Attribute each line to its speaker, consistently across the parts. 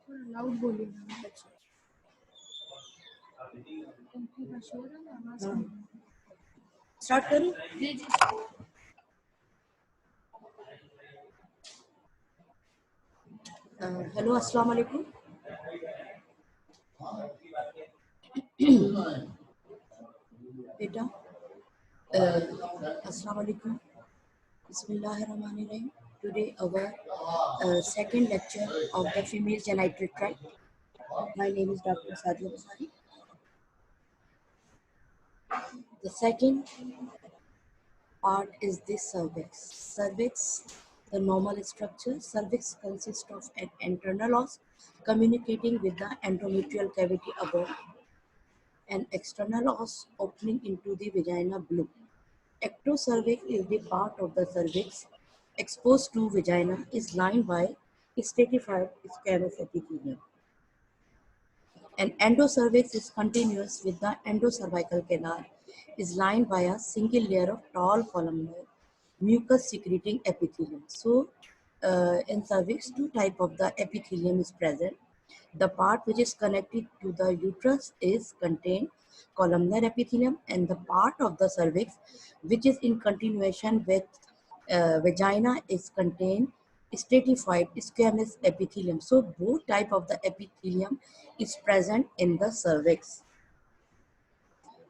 Speaker 1: Loud बोलिए ना। पंखे का शोर है ना, आवाज कम है।
Speaker 2: स्टार्ट करूं?
Speaker 1: जी जी।
Speaker 2: हेलो, अस्सलाम वालेकुम। बेटा, अस्सलाम वालेकुम। Bismillahirrahmanirrahim. Today our second lecture of the female genital tract. My name is Dr. Sadia Basari. The second part is the cervix. Cervix, the normal structure. Cervix consists of an internal os communicating with the endometrial cavity above, an external os opening into the vagina below. Ectocervix is the part of the cervix exposed to vagina, is lined by stratified squamous epithelium. An endocervix is continuous with the endocervical canal, is lined by a single layer of tall columnar mucus secreting epithelium. So, in cervix, two type of the epithelium is present. The part which is connected to the uterus is contained columnar epithelium, and the part of the cervix which is in continuation with vagina is contained stratified squamous epithelium. So both type of the epithelium is present in the cervix.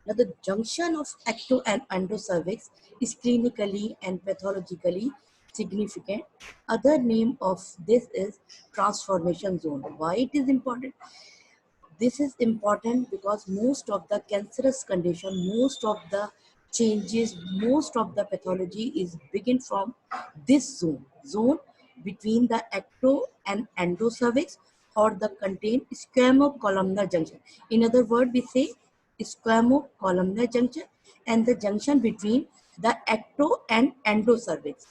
Speaker 2: Now the junction of ecto and endocervix is clinically and pathologically significant. Other name of this is transformation zone. Why it is important? This is important because most of the cancerous condition, most of the changes, most of the pathology is begin from this zone between the ecto and endocervix, or the contain squamocolumnar junction. In other words, we say squamocolumnar junction and the junction between the ecto and endocervix.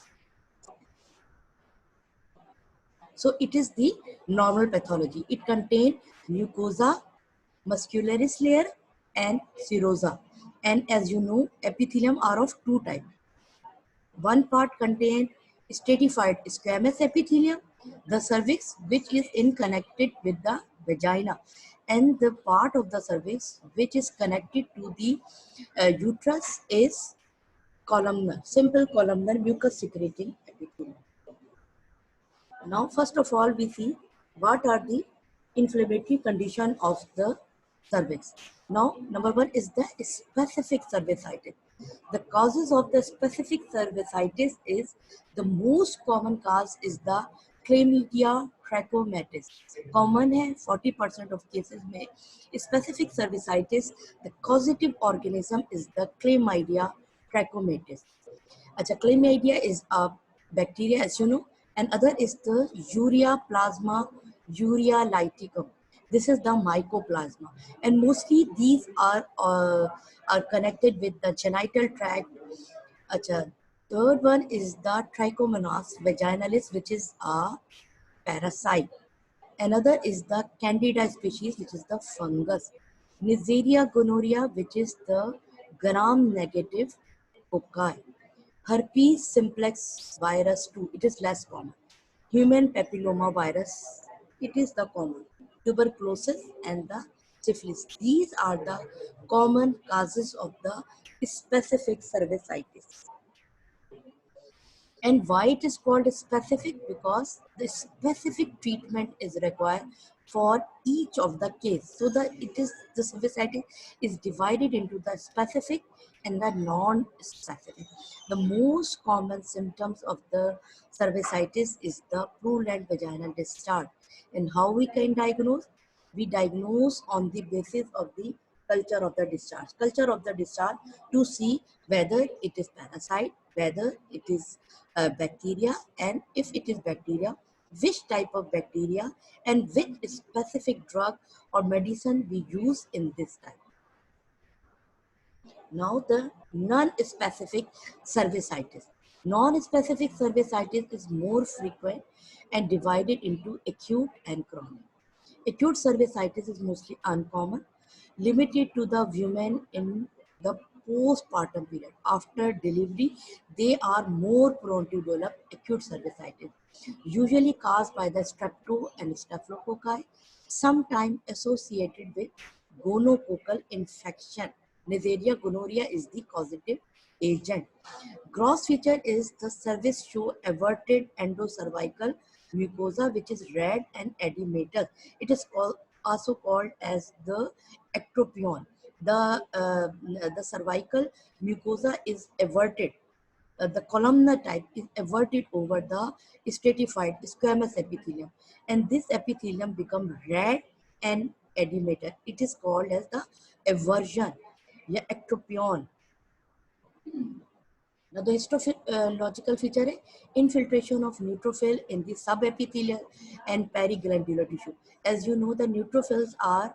Speaker 2: So it is the normal pathology. It contains mucosa, muscularis layer and serosa. And as you know, epithelium are of two types. One part contains stratified squamous epithelium, the cervix, which is in connected with the vagina, and the part of the cervix which is connected to the uterus is columnar, simple columnar mucus secreting epithelium. Now, first of all, we see what are the inflammatory condition of the cervix. Now, number one is the specific cervicitis. The causes of the specific cervicitis is the most common cause is the Chlamydia trachomatis. Common है 40% of cases में specific cervicitis. The causative organism is the Chlamydia trachomatis. अच्छा, Chlamydia is a bacteria, as you know, and other is the urea plasma urea lyticum. This is the mycoplasma, and mostly these are connected with the genital tract. Achha, third one is the Trichomonas vaginalis, which is a parasite. Another is the Candida species, which is the fungus. Neisseria gonorrhea, which is the gram-negative cocci. Herpes simplex virus 2, it is less common. Human papilloma virus, it is the common. Tuberculosis and the syphilis. These are the common causes of the specific cervicitis. And why it is called specific? Because the specific treatment is required for each of the case. So the cervicitis is divided into the specific and the non-specific. The most common symptoms of the cervicitis is the purulent vaginal discharge. And how we can diagnose? We diagnose on the basis of the culture of the discharge. Culture of the discharge to see whether it is parasite, whether it is bacteria, and if it is bacteria, which type of bacteria and which specific drug or medicine we use in this type. Now the non-specific cervicitis. Non-specific cervicitis is more frequent and divided into acute and chronic. Acute cervicitis is mostly uncommon, limited to the women in the postpartum period. After delivery, they are more prone to develop acute cervicitis. usually caused by the strepto and staphylococci, sometimes associated with gonococcal infection. Neisseria gonorrhea is the causative agent. Gross feature is the cervix show averted endocervical mucosa which is red and edematous. It is also called as the ectropion. The cervical mucosa is everted. The columnar type is everted over the stratified squamous epithelium, and this epithelium becomes red and edematous. It is called as the eversion, yeah, ectropion. Now, the histological feature is infiltration of neutrophil in the subepithelial and periglandular tissue. As you know, the neutrophils are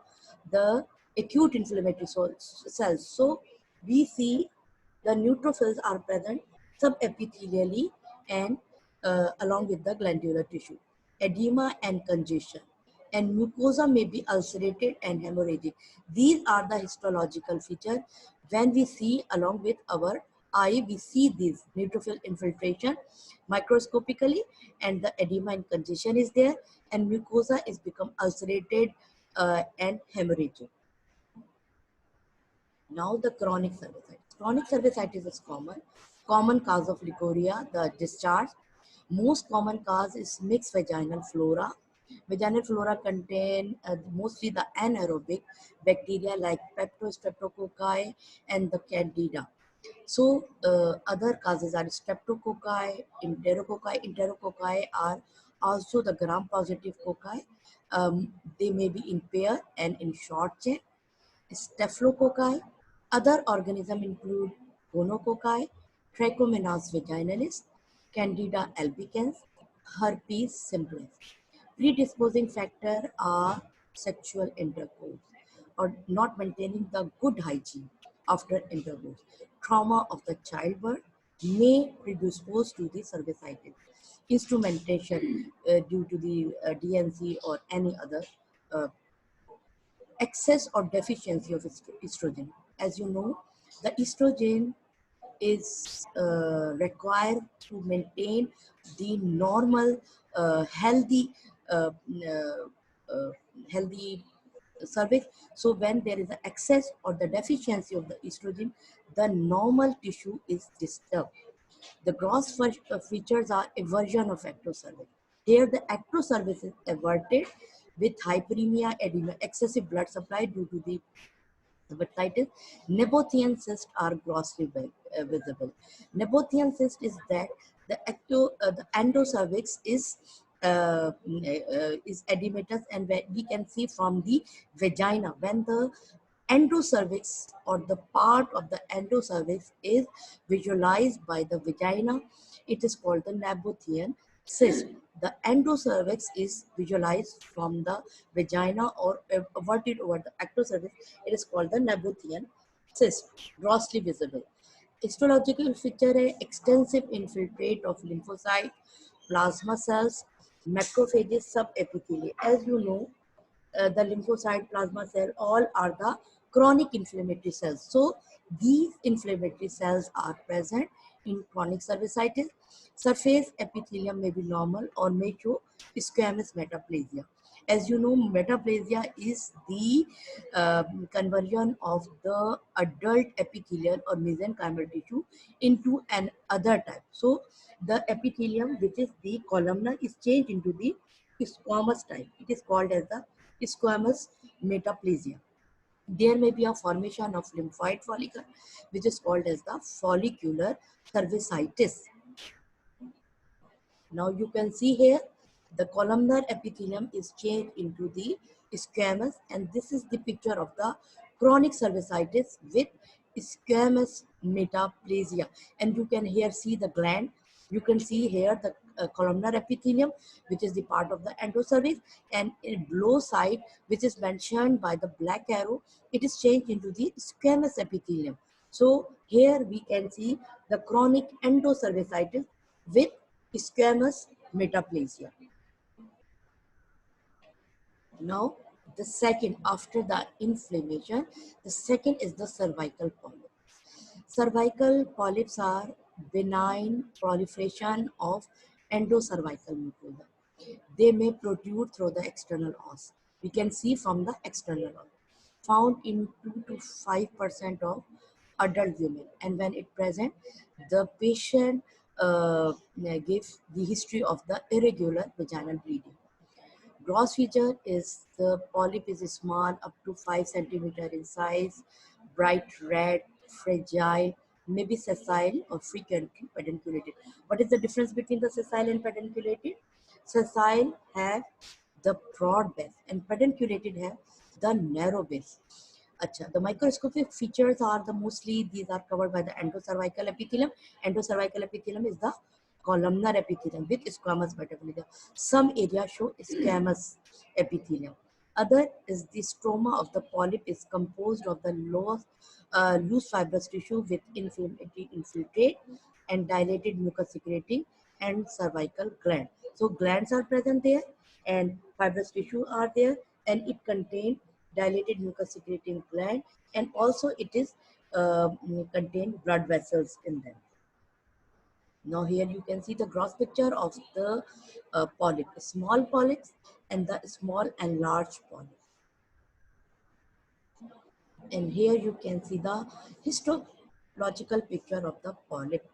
Speaker 2: the acute inflammatory cells. So, we see the neutrophils are present subepithelially and along with the glandular tissue. Edema and congestion. And mucosa may be ulcerated and hemorrhagic. These are the histological features. When we see along with our eye, we see this neutrophil infiltration microscopically, and the edema and congestion is there, and mucosa is become ulcerated and hemorrhagic. Now the chronic cervicitis. Chronic cervicitis is common cause of leukorrhea, the discharge. Most common cause is mixed vaginal flora. Vaginal flora contain mostly the anaerobic bacteria like Peptostreptococci and the Candida. So other causes are streptococci, enterococci. Enterococci are also the gram-positive cocci. They may be in pair and in short chain. Staphylococci. Other organisms include gonococci, Trichomonas vaginalis, Candida albicans, herpes simplex. Predisposing factors are sexual intercourse or not maintaining the good hygiene after intercourse. Trauma of the childbirth may predispose to the cervicitis. Instrumentation due to the DNC or any other uh, excess or deficiency of estrogen. As you know, the estrogen is required to maintain the normal, healthy, uh, uh, healthy cervix. So when there is an excess or the deficiency of the estrogen, the normal tissue is disturbed. The gross features are eversion of ectocervix. Here the ectocervix is everted with hyperemia, edema, excessive blood supply due to the hepatitis. Nephothian cysts are grossly visible. Nephothian cyst is that the endocervix is edematous, and we can see from the vagina when the endocervix or the part of the endocervix is visualized by the vagina, it is called the Nabatean cyst. The endocervix is visualized from the vagina or averted over the ectocervix. It is called the Nabatean cyst, grossly visible. Histological feature है extensive infiltrate of lymphocyte, plasma cells, macrophages, subepithelium. As you know, the lymphocyte, plasma cell, all are the chronic inflammatory cells. So these inflammatory cells are present in chronic cervicitis. Surface epithelium may be normal or may show squamous metaplasia. As you know, metaplasia is the conversion of the adult epithelial or mesenchymal tissue into an other type. So the epithelium, which is the columnar, is changed into the squamous type. It is called as the squamous metaplasia. There may be a formation of lymphoid follicle, which is called as the follicular cervicitis. Now you can see here the columnar epithelium is changed into the squamous, and this is the picture of the chronic cervicitis with squamous metaplasia. And you can here see the gland. You can see here the columnar epithelium, which is the part of the endocervix, and in below side, which is mentioned by the black arrow, it is changed into the squamous epithelium. So here we can see the chronic endocervicitis with squamous metaplasia. Now, the second, after the inflammation, the second is the cervical polyp. Cervical polyps are benign proliferation of endocervical mucosa. They may protrude through the external os. We can see from the external os. Found in 2 to 5% of adult women, and when it present, the patient gives the history of the irregular vaginal bleeding. Gross feature is the polyp is small, up to 5 centimeter in size, bright red, fragile, maybe sessile or frequently pedunculated. What is the difference between the sessile and pedunculated? Sessile have the broad base and pedunculated have the narrow base. Acha, the microscopic features are the mostly these are covered by the endocervical epithelium. Endocervical epithelium is the columnar epithelium with squamous metabolism. Some areas show squamous epithelium. Other is the stroma of the polyp is composed of the loose fibrous tissue with infiltrate and dilated mucus secreting and cervical gland. So glands are present there and fibrous tissue are there, and it contains dilated mucus secreting gland, and also it is contain blood vessels in them. Now here you can see the gross picture of the polyp, small polyps and the small and large polyps. And here you can see the histological picture of the polyp,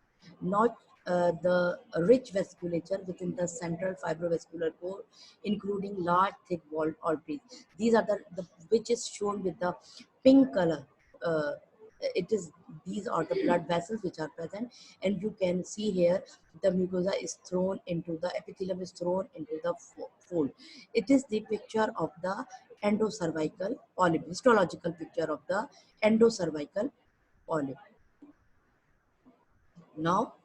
Speaker 2: not the rich vasculature within the central fibrovascular core, including large thick walled arteries. These are the which is shown with the pink color. Uh, it is these are the blood vessels which are present, and you can see here the mucosa is thrown into the epithelium is thrown into the fold. It is the picture of the endocervical polyp, histological picture of the endocervical polyp. Now,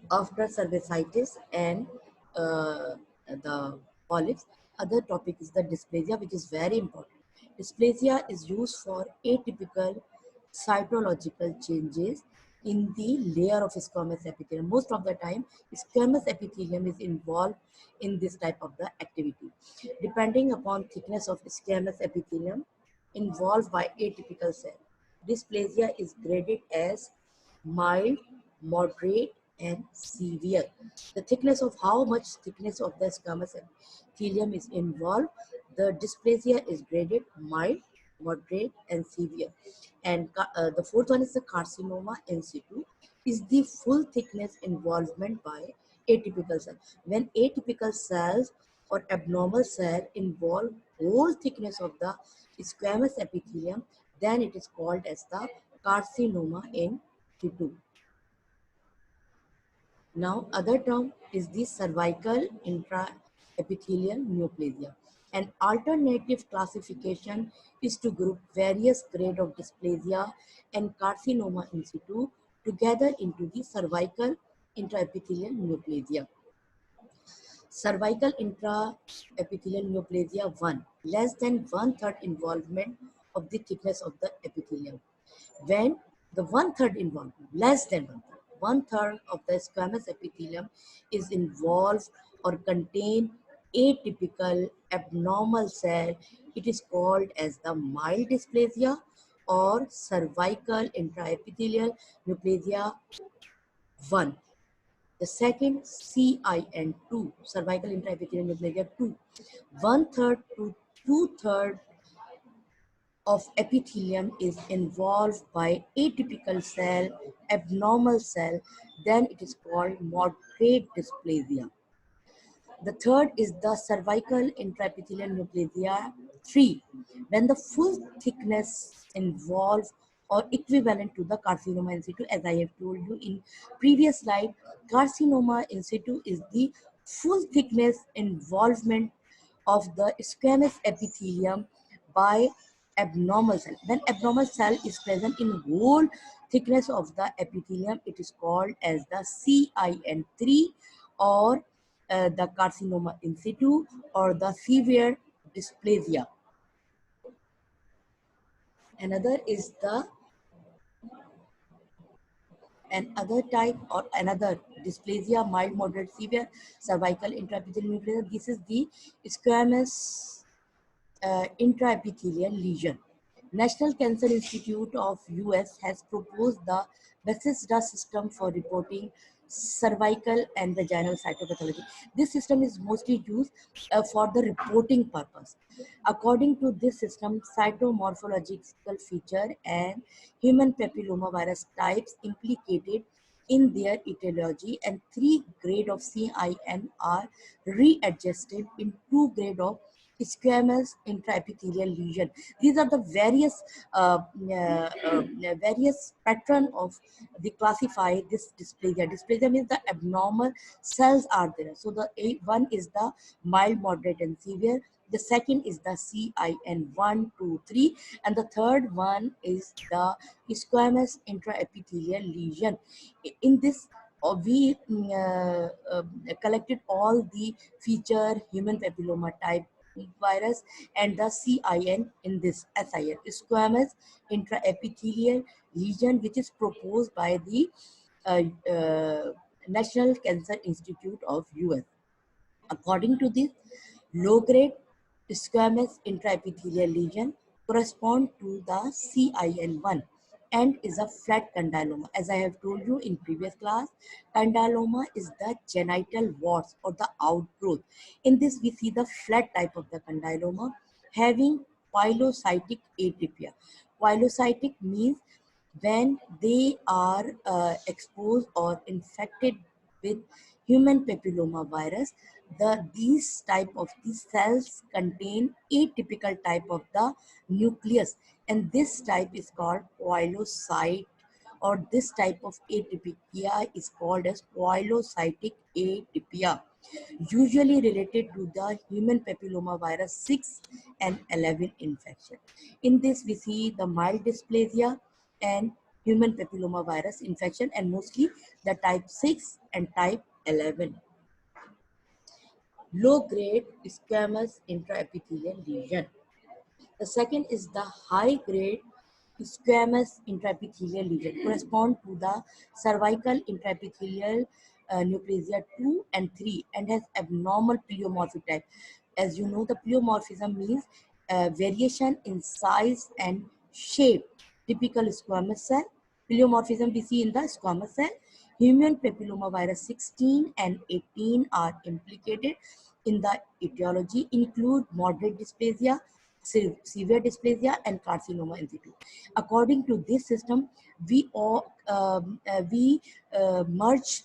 Speaker 2: after cervicitis and the polyps, other topic is the dysplasia, which is very important. Dysplasia is used for atypical cytological changes in the layer of squamous epithelium. Most of the time, squamous epithelium is involved in this type of the activity. Depending upon thickness of squamous epithelium involved by atypical cell, dysplasia is graded as mild, moderate, and severe. The thickness of how much thickness of the squamous epithelium is involved, the dysplasia is graded mild, moderate, and severe. And the fourth one is the carcinoma in situ, is the full thickness involvement by atypical cell. When atypical cells or abnormal cell involve whole thickness of the squamous epithelium, then it is called as the carcinoma in situ. Now, other term is the cervical intraepithelial neoplasia. An alternative classification is to group various grade of dysplasia and carcinoma in situ together into the cervical intraepithelial neoplasia. Cervical intraepithelial neoplasia 1, less than one-third involvement of the thickness of the epithelium. When the one-third involvement, less than one-third of the squamous epithelium is involved or contain atypical abnormal cell, it is called as the mild dysplasia or cervical intraepithelial neoplasia 1. The second, CIN2, cervical intraepithelial neoplasia 2. One-third to two-third of epithelium is involved by atypical cell, abnormal cell, then it is called moderate dysplasia. The third is the cervical intraepithelial neoplasia 3, when the full thickness involves or equivalent to the carcinoma in situ. As I have told you in previous slide, carcinoma in situ is the full thickness involvement of the squamous epithelium by abnormal cell. When abnormal cell is present in whole thickness of the epithelium, it is called as the CIN3 or the carcinoma in situ or the severe dysplasia. Another type or another dysplasia, mild, moderate, severe, cervical intraepithelial neoplasia. This is the squamous intraepithelial lesion. National Cancer Institute of US has proposed the Bethesda system for reporting cervical and vaginal cytopathology. This system is mostly used for the reporting purpose. According to this system, cytomorphological feature and human papillomavirus types implicated in their etiology, and 3 grade of CIN are readjusted in 2 grade of squamous intraepithelial lesion. These are the various pattern of the classify this dysplasia. Dysplasia means the abnormal cells are there. So the one is the mild, moderate, and severe. The second is the CIN 1, 2, 3, and the third one is the squamous intraepithelial lesion. In this, we collected all the feature human papilloma type virus and the CIN in this SIN, squamous intraepithelial lesion, which is proposed by the uh, uh, National Cancer Institute of US. According to this, low-grade squamous intraepithelial lesion correspond to the CIN1 and is a flat condyloma. As I have told you in previous class, condyloma is the genital warts or the outgrowth. In this, we see the flat type of the condyloma having pilocytic atypia. Pilocytic means when they are exposed or infected with human papilloma virus, these type of these cells contain atypical type of the nucleus, and this type is called pilocyte, or this type of atypia is called as pilocytic atypia, usually related to the human papilloma virus 6 and 11 infection. In this, we see the mild dysplasia and human papilloma virus infection, and mostly the type 6 and type 11. Low-grade squamous intraepithelial lesion. The second is the high-grade squamous intraepithelial lesion, correspond to the cervical intraepithelial neoplasia 2 and 3, and has abnormal pleomorphic type. As you know, the pleomorphism means variation in size and shape, typical squamous cell. Pleomorphism we see in the squamous cell. Human papilloma virus 16 and 18 are implicated in the etiology, include moderate dysplasia, severe dysplasia, and carcinoma in situ. According to this system, we merge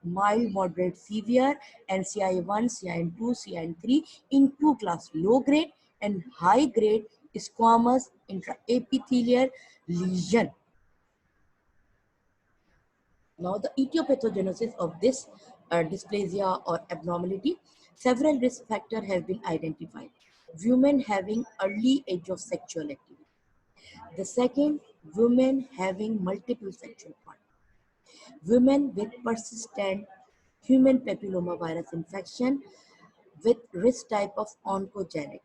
Speaker 2: mild, moderate, severe, and CI1, CI2, CI3 into class low grade and high grade squamous intraepithelial lesion. Now, the etiopathogenesis of this dysplasia or abnormality, several risk factors have been identified. Women having early age of sexual activity. The second, women having multiple sexual partners. Women with persistent human papilloma virus infection with risk type of oncogenic.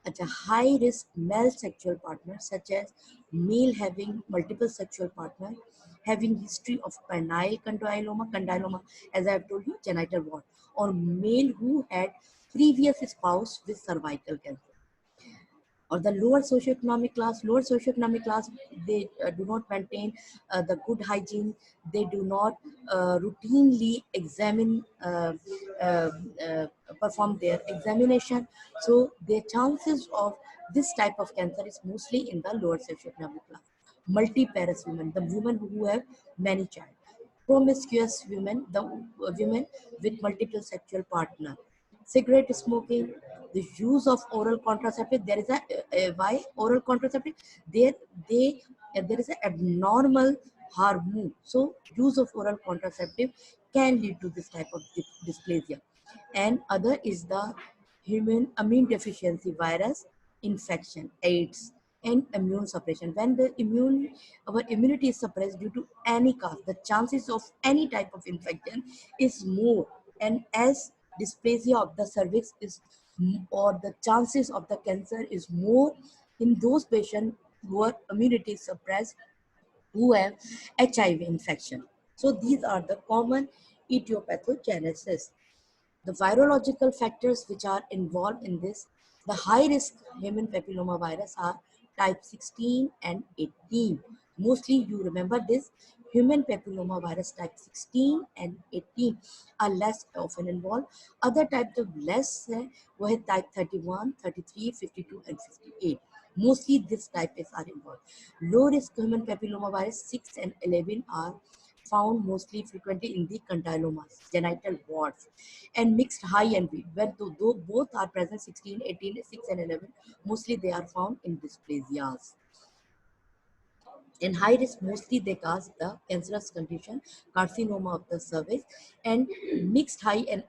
Speaker 2: At a high risk male sexual partner, such as male having multiple sexual partner, having history of penile condyloma, as I have told you, genital wart, or male who had previous spouse with cervical cancer. Or the lower socioeconomic class, they do not maintain the good hygiene. They do not routinely uh, uh, perform their examination. So their chances of this type of cancer is mostly in the lower socioeconomic class. Multiparous women, the women who have many child. Promiscuous women, the women with multiple sexual partner. Cigarette smoking, the use of oral contraceptive. There is a why oral contraceptive? There is an abnormal hormone. So use of oral contraceptive can lead to this type of dysplasia. And other is the human immune deficiency virus infection, AIDS, and immune suppression. When our immunity is suppressed due to any cause, the chances of any type of infection is more. And as dysplasia of the cervix is, or the chances of the cancer is more in those patients who are immunity suppressed, who have HIV infection. So these are the common etiopathogenesis. The virological factors which are involved in this, the high risk human papilloma virus are type 16 and 18. Mostly you remember this, Human papilloma virus type 16 and 18 are less often involved. Other types of less वो है type 31, 33, 52 and 58. Mostly this type are involved. Low risk human papilloma virus 6 and 11 are found mostly frequently in the condylomas, genital warts, and mixed high and weak. When though both are present 16, 18, 6 and 11, mostly they are found in dysplasias. In high risk, mostly they cause the cancerous condition, carcinoma of the cervix, and mixed high and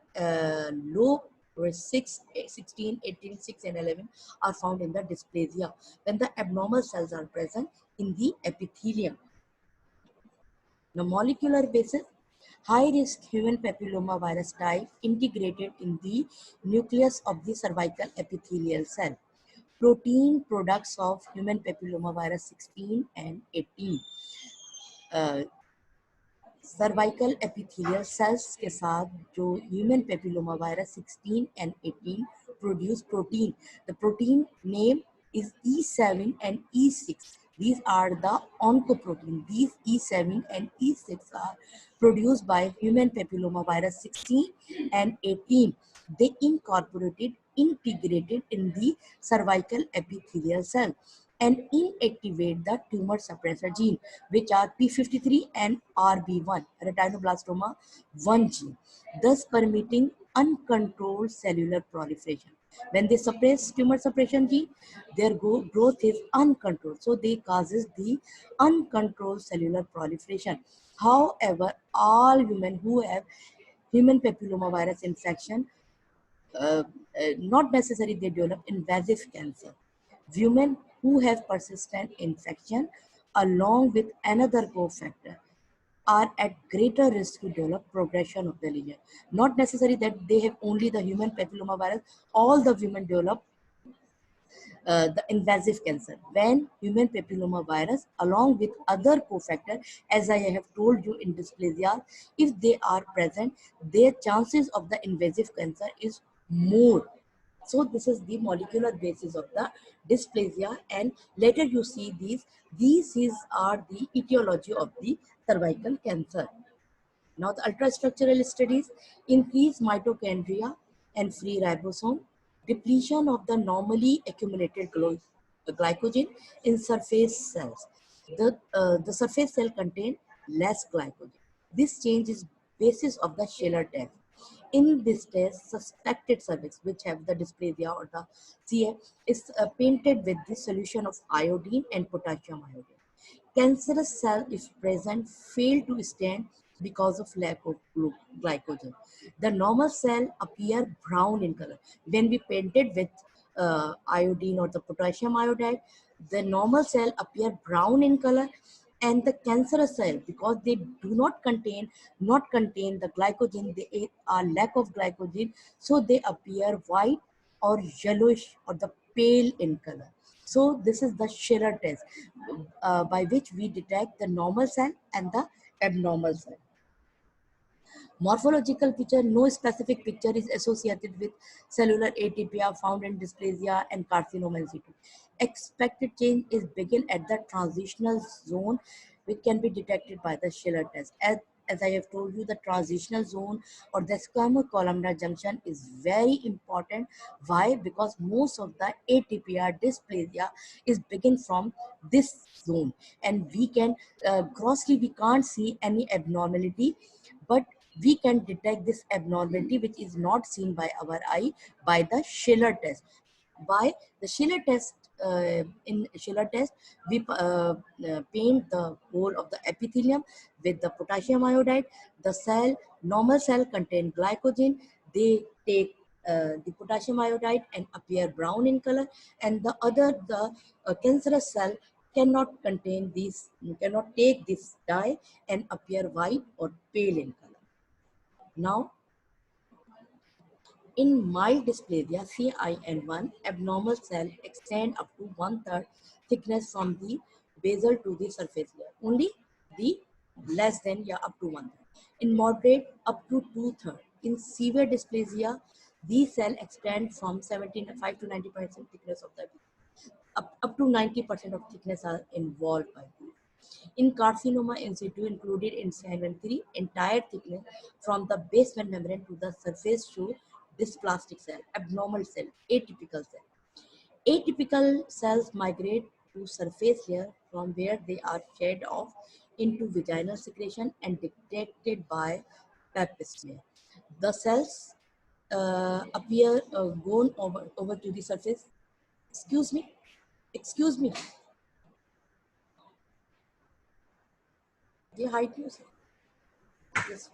Speaker 2: low risk 6, 16, 18, 6 and 11 are found in the dysplasia when the abnormal cells are present in the epithelium. The molecular basis, high risk human papilloma virus type integrated in the nucleus of the cervical epithelial cell. Protein products of human papilloma virus 16 and 18. Cervical epithelial cells के साथ जो human papilloma virus 16 and 18 produce protein. The protein name is E7 and E6. These are the oncoprotein. These E7 and E6 are produced by human papilloma virus 16 and 18. They integrated in the cervical epithelial cell and inactivate the tumor suppressor gene, which are P53 and RB1, retinoblastoma 1 gene, thus permitting uncontrolled cellular proliferation. When they suppress tumor suppression gene, their growth is uncontrolled, so they causes the uncontrolled cellular proliferation. However, all women who have human papilloma virus infection, not necessarily they develop invasive cancer. Women who have persistent infection along with another cofactor are at greater risk to develop progression of the lesion. Not necessarily that they have only the human papilloma virus, all the women develop the invasive cancer when human papilloma virus along with other cofactor, as I have told you in dysplasia, if they are present, their chances of the invasive cancer is more. So this is the molecular basis of the dysplasia, and later you see are the etiology of the cervical cancer. Now the ultrastructural studies increase mitochondria and free ribosome, depletion of the normally accumulated glycogen in surface cells. The surface cell contain less glycogen. This change is basis of the Schiller test. In this test, suspected cervix, which have the dysplasia or the CF, is painted with the solution of iodine and potassium iodide. Cancerous cell, if present, fail to stand because of lack of glycogen. The normal cell appear brown in color. When we painted with iodine or the potassium iodide, the normal cell appear brown in color, and the cancerous cell, because they do not contain the glycogen, they are lack of glycogen, so they appear white or yellowish or the pale in color. So this is the Schiller test by which we detect the normal cell and the abnormal cell. Morphological picture, no specific picture is associated with cellular atypia found in dysplasia and carcinoma in situ. Expected change is begin at the transitional zone, which can be detected by the Schiller test. As I have told you, the transitional zone or the squamo-columnar junction is very important. Why? Because most of the atypia dysplasia is begin from this zone, and we can grossly we can't see any abnormality, but we can detect this abnormality which is not seen by our eye by the Schiller test. By the Schiller test, in Schiller test, we paint the whole of the epithelium with the potassium iodide. The cell, normal cell contain glycogen. They take the potassium iodide and appear brown in color, and the cancerous cell cannot contain these, cannot take this dye and appear white or pale in color. Now, in mild dysplasia, CIN1, abnormal cell extend up to 1/3 thickness from the basal to the surface layer. Only the less than, up to 1/3. In moderate, up to 2/3. In severe dysplasia, these cells extend from 75 to 90% thickness of the up to 90% of thickness are involved by these. In carcinoma in situ included in segment 3, entire thickness from the basement membrane to the surface show dysplastic cell, abnormal cell, atypical cell. Atypical cells migrate to surface layer from where they are shed off into vaginal secretion and detected by pap smear. The cells appear gone over to the surface. Excuse me, excuse me. They hide you. Yes.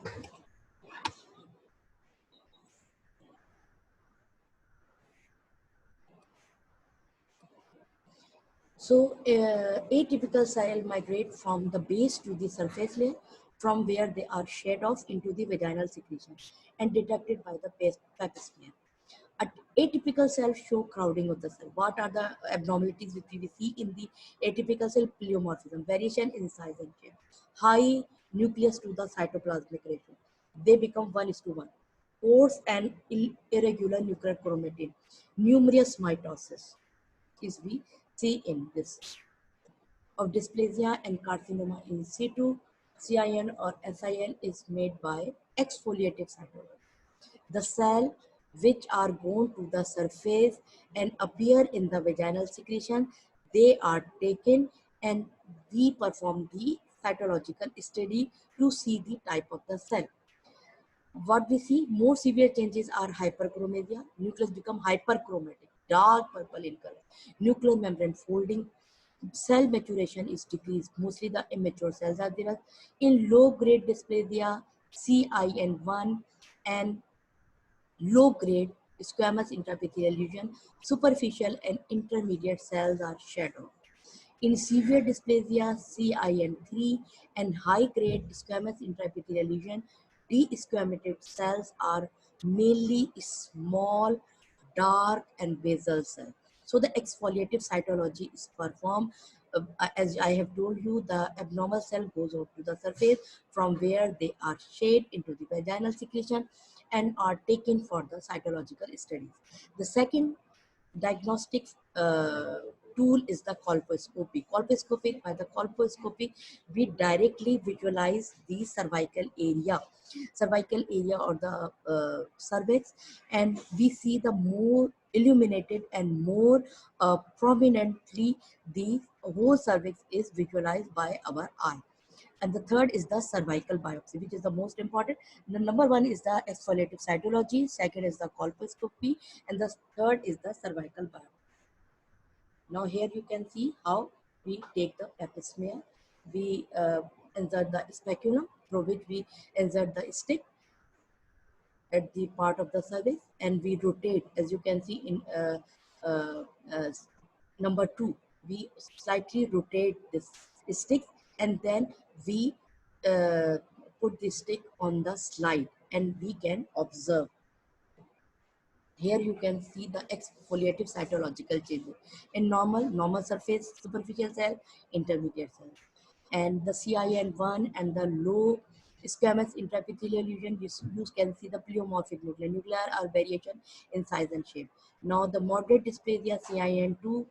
Speaker 2: So, atypical cell migrate from the base to the surface layer, from where they are shed off into the vaginal secretion and detected by the pap smear. Atypical cells show crowding of the cell. What are the abnormalities which we see in the atypical cell? Pleomorphism, variation in size and shape, high nucleus to the cytoplasmic ratio. They become 1:1. Coarse and irregular nuclear chromatin, numerous mitosis is we see in this. Of dysplasia and carcinoma in situ, CIN or SIN is made by exfoliative cytology. The cell which are borne to the surface and appear in the vaginal secretion, they are taken and we perform the cytological study to see the type of the cell. What we see, more severe changes are hyperchromasia, nucleus become hyperchromatic, dark purple in color, nuclear membrane folding, cell maturation is decreased, mostly the immature cells are there. In low grade dysplasia, CIN1 and low grade squamous intraepithelial lesion, superficial and intermediate cells are shadowed. In severe dysplasia, CIN3 and high grade squamous intraepithelial lesion, desquamated cells are mainly small, dark, and basal cells. So the exfoliative cytology is performed. As I have told you, the abnormal cell goes out to the surface from where they are shed into the vaginal secretion and are taken for the cytological studies. The second diagnostic tool is the colposcopy. Colposcopy, by the colposcopy, we directly visualize the cervical area or the cervix, and we see the more illuminated and more prominently the whole cervix is visualized by our eye. And the third is the cervical biopsy, which is the most important. The number one is the exfoliative cytology, second is the colposcopy, and the third is the cervical biopsy. Now here you can see how we take the pap smear. We insert the speculum through which we insert the stick at the part of the cervix, and we rotate, as you can see in uh, uh, number 2. We slightly rotate this stick, and then we uh, put the stick on the slide, and we can observe. Here you can see the exfoliative cytological changes in normal surface, superficial cell, intermediate cell. And the CIN1 and the low squamous intraepithelial lesion, you can see the pleomorphic nuclei. Nuclei are variation in size and shape. Now the moderate dysplasia, CIN2,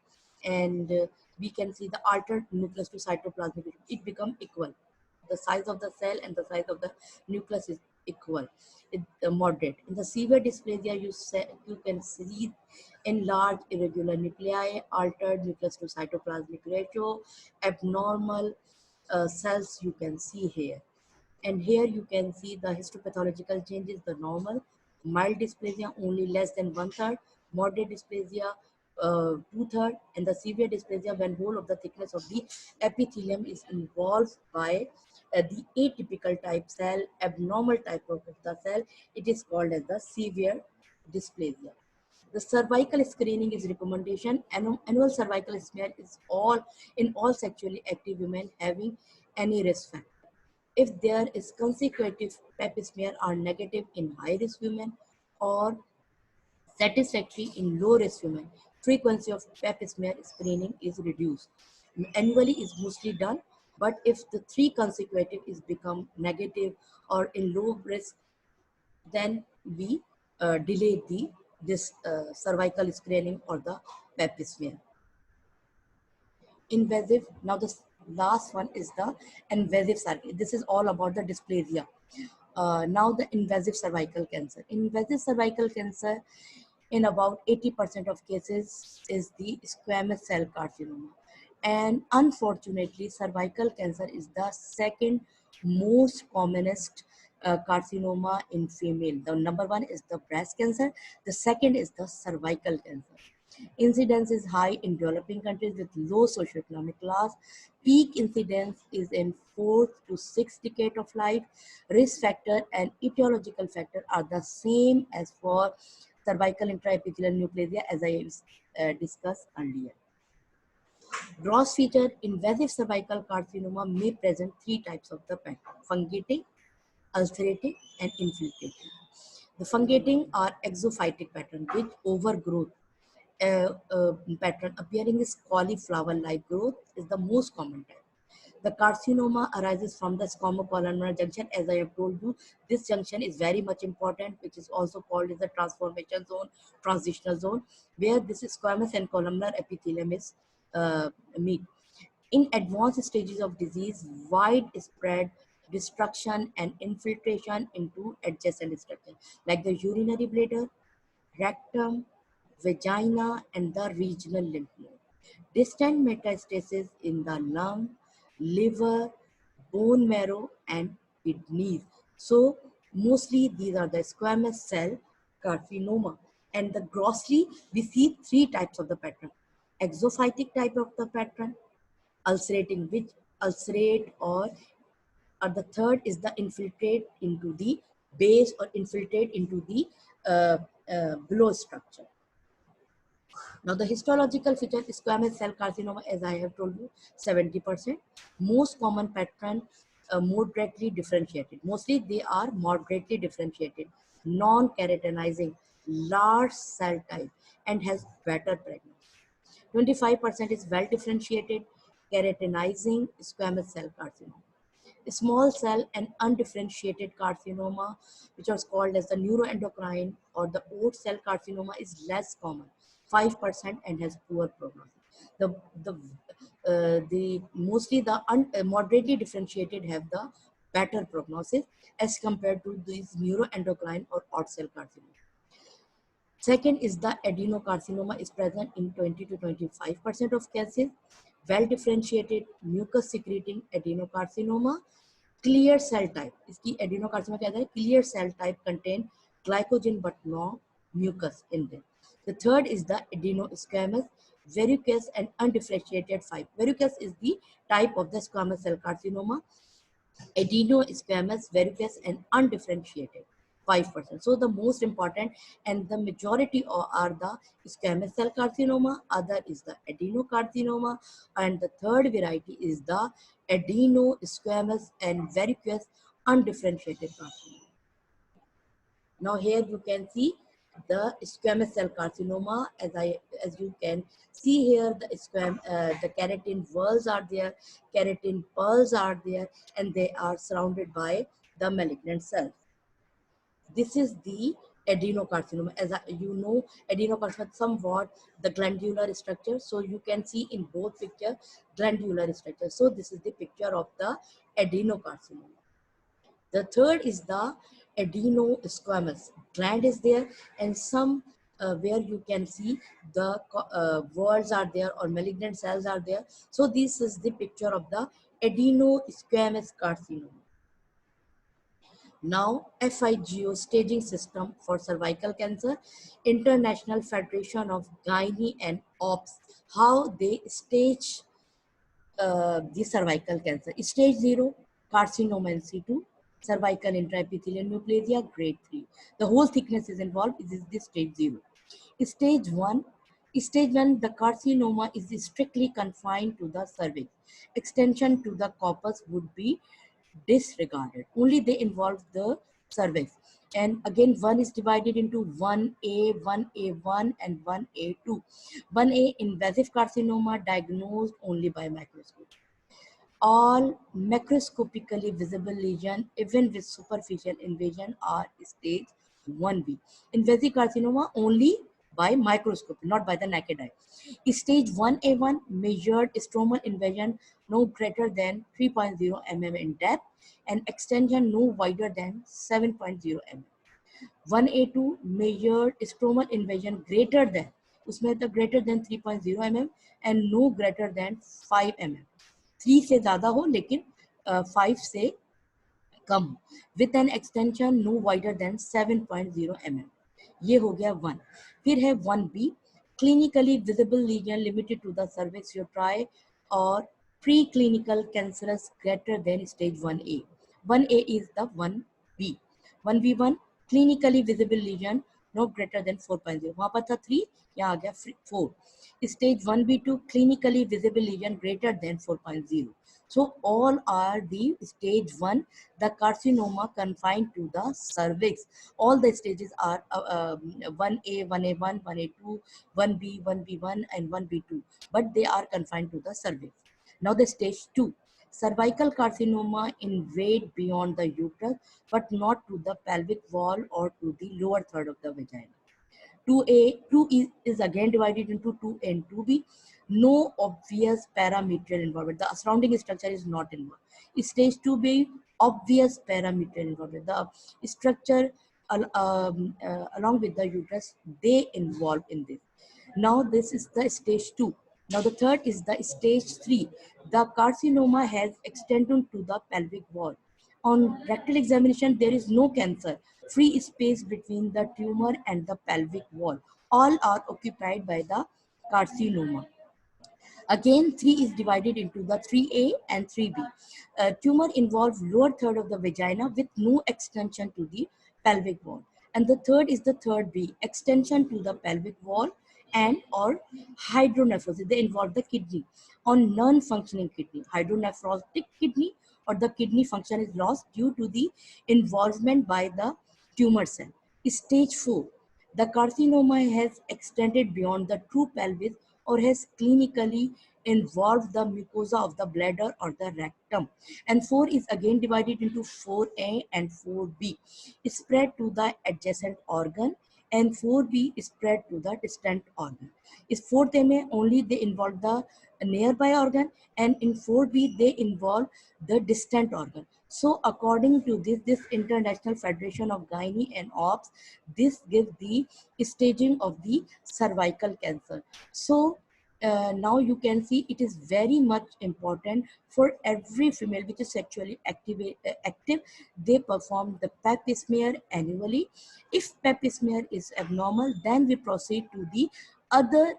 Speaker 2: and we can see the altered nucleus to cytoplasmic. It become equal. The size of the cell and the size of the nucleus is equal. Moderate. In the severe dysplasia, you can see enlarged irregular nuclei, altered nucleus to cytoplasmic ratio, abnormal cells you can see here. And here you can see the histopathological changes, the normal, mild dysplasia only less than 1/3, moderate dysplasia 2/3, and the severe dysplasia when whole of the thickness of the epithelium is involved by the atypical type cell, abnormal type of the cell, it is called as the severe dysplasia. The cervical screening is recommendation. Annual cervical smear is all in all sexually active women having any risk factor. If there is consecutive pap smear are negative in high risk women or satisfactory in low risk women, frequency of pap smear screening is reduced. Annually is mostly done, but if the three consecutive is become negative or in low risk, then we delay this cervical screening or the pap smear. Invasive. Now the Last one is the invasive cervical. This is all about the dysplasia. Now the invasive cervical cancer. Invasive cervical cancer in about 80% of cases is the squamous cell carcinoma. And unfortunately, cervical cancer is the second most commonest carcinoma in female. The number one is the breast cancer. The second is the cervical cancer. Incidence is high in developing countries with low socioeconomic class. Peak incidence is in fourth to sixth decade of life. Risk factor and etiological factor are the same as for cervical intraepithelial neoplasia as I discussed earlier. Gross feature invasive cervical carcinoma may present three types of the pattern: fungating, ulcerating, and infiltrating. The fungating are exophytic pattern with overgrowth pattern appearing as cauliflower-like growth is the most common type. The carcinoma arises from the squamocolumnar junction. As I have told you, this junction is very much important, which is also called as the transformation zone, transitional zone, where this squamous and columnar epithelium is meet. In advanced stages of disease, widespread destruction and infiltration into adjacent structure like the urinary bladder, rectum, vagina, and the regional lymph node. Distant metastasis in the lung, liver, bone marrow, and kidneys. So, mostly these are the squamous cell carcinoma. And the grossly, we see three types of the pattern: exophytic type of the pattern, ulcerating, which ulcerate, or the third is the infiltrate into the base or infiltrate into the below structure. Now, the histological feature is squamous cell carcinoma, as I have told you, 70%. Most common pattern, moderately differentiated. Mostly they are moderately differentiated, non-keratinizing, large cell type, and has better prognosis. 25% is well differentiated, keratinizing squamous cell carcinoma. Small cell and undifferentiated carcinoma, which was called as the neuroendocrine or the oat cell carcinoma, is less common, 5%, and has poor prognosis. The mostly the moderately differentiated have the better prognosis as compared to these neuroendocrine or oat cell carcinoma. Second is the adenocarcinoma is present in 20 to 25% of cases. Well differentiated mucus secreting adenocarcinoma, clear cell type. इसकी adenocarcinoma क्या है? Clear cell type contain glycogen but no mucus in them. The third is the adenosquamous, verrucous and undifferentiated 5. Verrucous is the type of the squamous cell carcinoma. Adenosquamous, verrucous and undifferentiated 5%. So the most important and the majority are the squamous cell carcinoma, other is the adenocarcinoma, and the third variety is the adenosquamous and verrucous undifferentiated carcinoma. Now here you can see the squamous cell carcinoma. As you can see here, the keratin whorls are there, keratin pearls are there, and they are surrounded by the malignant cells. This is the adenocarcinoma. As you know, adenocarcinoma somewhat the glandular structure. So you can see in both picture glandular structure. So this is the picture of the adenocarcinoma. The third is the adenosquamous. Gland is there, and some where you can see the whorls are there or malignant cells are there. So this is the picture of the adenosquamous carcinoma. Now, FIGO staging system for cervical cancer, International Federation of Gynae and Ops, how they stage the cervical cancer. Stage 0, carcinoma in situ, cervical intraepithelial neoplasia, grade 3. The whole thickness is involved. This is the stage 0. Stage 1, the carcinoma is strictly confined to the cervix. Extension to the corpus would be disregarded. Only they involve the cervix. And again, one is divided into 1A, 1A1, and 1A2. 1A, invasive carcinoma diagnosed only by microscope. All macroscopically visible lesion, even with superficial invasion, are stage 1B. Invasive carcinoma only by microscopy, not by the naked eye. Stage 1A1 measured stromal invasion no greater than 3.0 mm in depth and extension no wider than 7.0 mm. 1A2 measured stromal invasion greater than, उसमें तो greater than 3.0 mm and no greater than 5 mm. 3 से ज़्यादा हो लेकिन 5 से कम with an extension no wider than 7.0 mm. ये हो गया 1. फिर है 1B clinically visible lesion limited to the cervix uteri or preclinical cancerous greater than stage 1A. 1A is the 1B. 1B1 clinically visible lesion no greater than 4.0. वहाँ पर था 3, यहाँ आ गया 4. Stage 1B2 clinically visible lesion greater than 4.0. So all are the stage 1, the carcinoma confined to the cervix. All the stages are 1A, 1A1, 1A2, 1B, 1B1 and 1B2, but they are confined to the cervix. Now the stage 2, cervical carcinoma invade beyond the uterus, but not to the pelvic wall or to the lower third of the vagina. 2 is again divided into 2A and 2B. No obvious parametrial involvement. The surrounding structure is not involved. Stage 2B, obvious parametrial involvement. The structure along with the uterus, they involved in this. Now this is the stage 2. Now the third is the stage 3. The carcinoma has extended to the pelvic wall. On rectal examination, there is no cancer. Free space between the tumor and the pelvic wall. All are occupied by the carcinoma. Again, 3 is divided into the 3A and 3B. Tumor involves lower third of the vagina with no extension to the pelvic wall. And the third is the 3B, extension to the pelvic wall and or hydronephrosis. They involve the kidney. On non-functioning kidney, hydronephrotic kidney, or the kidney function is lost due to the involvement by the tumor cell. Stage 4, the carcinoma has extended beyond the true pelvis or has clinically involved the mucosa of the bladder or the rectum. And 4 is again divided into 4A and 4B. Spread to the adjacent organ and 4B spread to the distant organ. Is 4th MA only they involve the nearby organ, and in 4B they involve the distant organ. So according to this International Federation of Gynae and Obs, this gives the staging of the cervical cancer. So now you can see it is very much important for every female which is sexually active. They perform the pap smear annually. If pap smear is abnormal, then we proceed to the other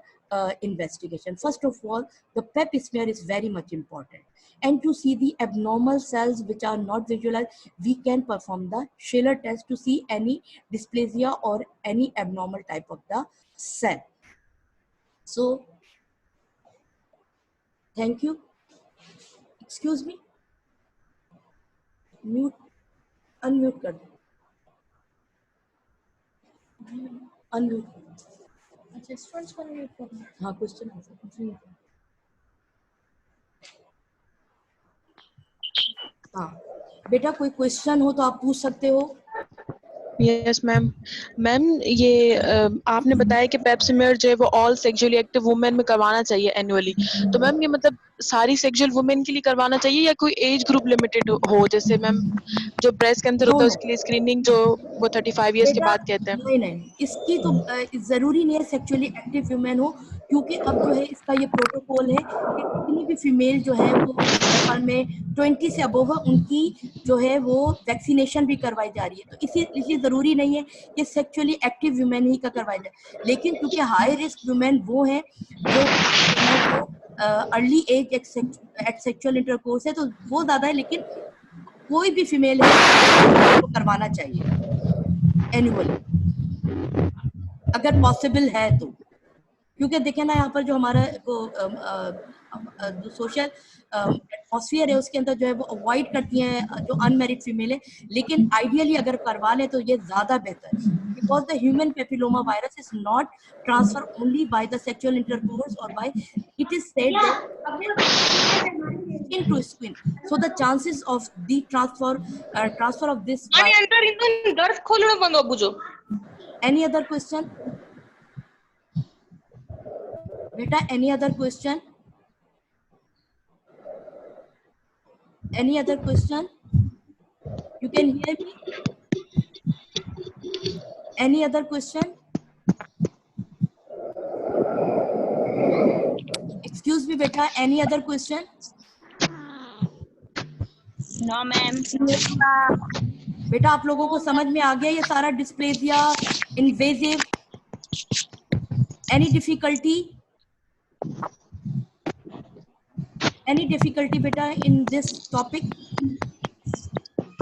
Speaker 2: investigation. First of all, the pap smear is very much important. And to see the abnormal cells which are not visualized, we can perform the Schiller test to see any dysplasia or any abnormal type of the cell. So, thank you. Excuse me. Mute, unmute कर दो. Unmute.
Speaker 1: अच्छा students को mute करना है.
Speaker 2: हाँ, question answer जी. हाँ बेटा, कोई क्वेश्चन हो तो आप पूछ सकते हो.
Speaker 3: Yes ma'am. मैम ये आपने बताया कि पेप स्मीयर जो है वो ऑल सेक्सुअली एक्टिव वुमेन में करवाना चाहिए एनुअली. तो मैम ये मतलब सारी सेक्सुअल वुमेन के लिए करवाना चाहिए या कोई एज ग्रुप लिमिटेड हो? जैसे मैम जो ब्रेस्ट कैंसर होता है उसके लिए स्क्रीनिंग जो वो 35 इयर्स के बाद कहते हैं.
Speaker 2: नहीं नहीं, इसकी तो जरूरी नहीं है सेक्सुअली एक्टिव वुमेन हो, क्योंकि अब जो है इसका ये प्रोटोकॉल है कि कितनी भी फीमेल जो है वो में 20 से अबोव उनकी जो है वो वैक्सीनेशन भी करवाई जा रही है. तो इसलिए जरूरी नहीं है कि सेक्सुअली एक्टिव वुमेन ही का करवाया जाए. लेकिन क्योंकि हाई रिस्क वुमेन वो है जो early age at sexual intercourse है, तो वो ज्यादा है. लेकिन कोई भी फीमेल है तो करवाना चाहिए एनुअली अगर पॉसिबल है तो. क्योंकि देखें ना, यहाँ पर जो हमारा सोशल एटमॉस्फेयर है उसके अंदर जो है वो अवॉइड करती हैं जो अनमैरिड फीमेल है. लेकिन आइडियली अगर करवा ले तो ये ज्यादा बेहतर है, because the human papilloma virus is not transfer only by the sexual intercourse और by it is said skin to skin. So the chances of the transfer of this virus. Any other question? Beta, any other question? Any other question? You can hear me? Any other question? Excuse me, beta, any other question?
Speaker 1: No, ma'am.
Speaker 2: बेटा आप लोगों को समझ में आ गया ये सारा dysplasia, invasive? Any difficulty? Any difficulty beta in this topic?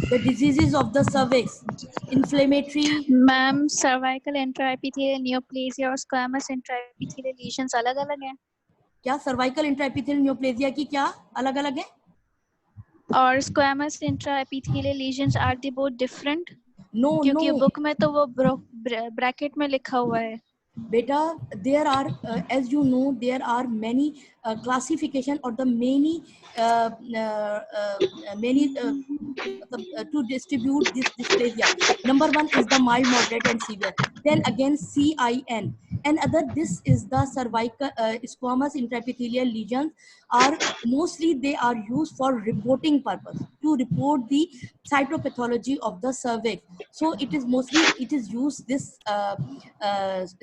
Speaker 2: The diseases of the cervix, inflammatory.
Speaker 1: Ma'am cervical intraepithelial neoplasia और स्क्वैमस इंट्राएपिथेलियल लीशंस अलग-अलग हैं
Speaker 2: क्या सर्वाइकल इंट्राएपिथेलियल नियोप्लेजिया की क्या अलग अलग है?
Speaker 1: और squamous intraepithelial lesions are the both different?
Speaker 2: No
Speaker 1: क्योंकि
Speaker 2: नो
Speaker 1: बुक में तो वो ब्रैकेट में लिखा हुआ है.
Speaker 2: beta, there are as you know there are many classification or the many to distribute this dysplasia. Number one is the mild, moderate and severe, then again CIN, and other this is the cervical squamous intraepithelial lesions are mostly they are used for reporting purpose, to report the cytopathology of the cervix. So it is mostly it is used this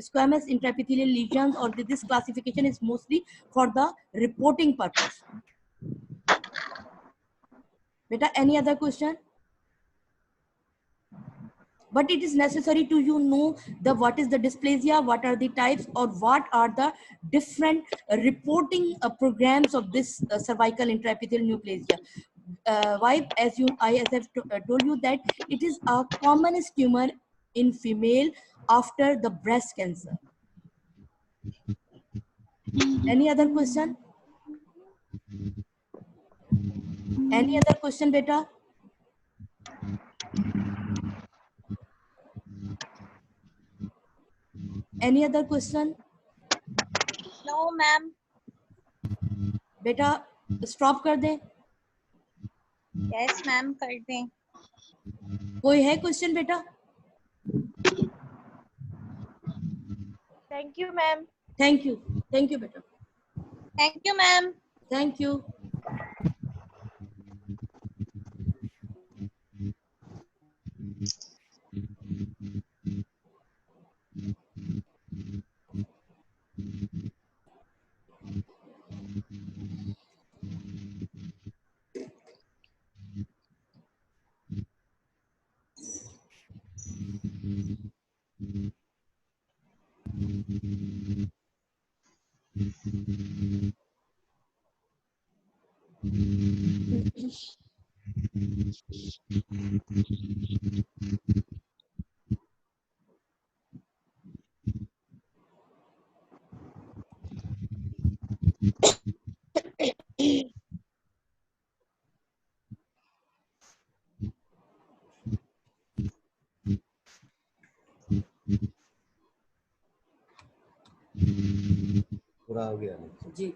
Speaker 2: squamous intraepithelial lesions or this classification is mostly for the reporting purpose. Beta, any other question? But it is necessary to you know the what is the dysplasia, what are the types, or what are the different reporting programs of this cervical intraepithelial neoplasia. Why? As have told you that it is a commonest tumor in female after the breast cancer. Any other question? Any other question, beta? Any other question?
Speaker 1: No, ma'am.
Speaker 2: बेटा stop कर दें?
Speaker 1: Yes, ma'am. कर दें.
Speaker 2: कोई है question बेटा?
Speaker 3: Thank you, ma'am.
Speaker 2: Thank you बेटा.
Speaker 1: Thank you, ma'am.
Speaker 2: Thank you.
Speaker 4: पूरा हो गया
Speaker 2: जी.